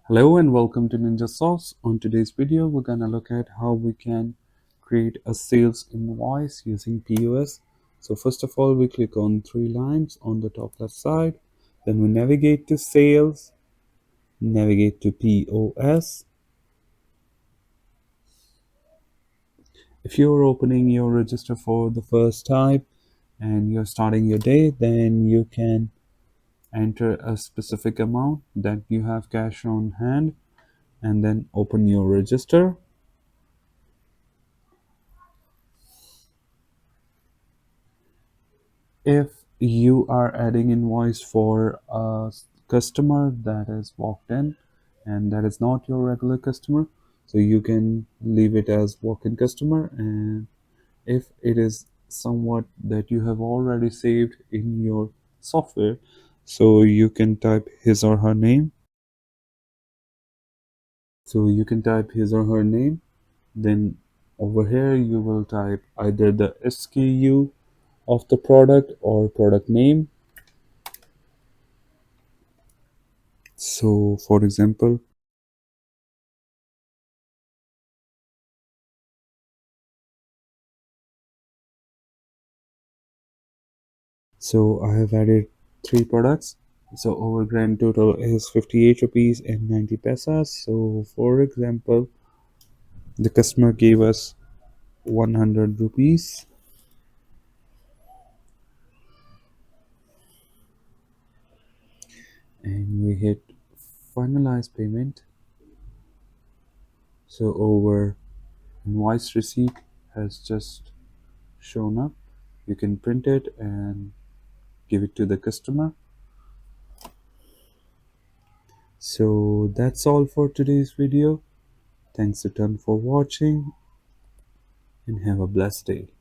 Hello and welcome to Ninja Sauce. On today's video, we're gonna look at how we can create a sales invoice using POS. So first of all, we click on three lines on the top left side. Then we navigate to sales, navigate to POS. If you're opening your register for the first time and you're starting your day, then you can enter a specific amount that you have cash on hand and then open your register. If you are adding invoice for a customer that is walked in and that is not your regular customer, so you can leave it as walk-in customer. And if it is somewhat that you have already saved in your software, so you can type his or her name. So you can type his or her name. Then over here you will type either the SKU of the product or product name. So for example, so I have added three products. So our grand total is 58 rupees and 90 pesos. So for example, the customer gave us 100 rupees and we hit finalize payment. So our invoice receipt has just shown up. You can print it and give it to the customer. So that's all for today's video. Thanks a ton for watching and have a blessed day.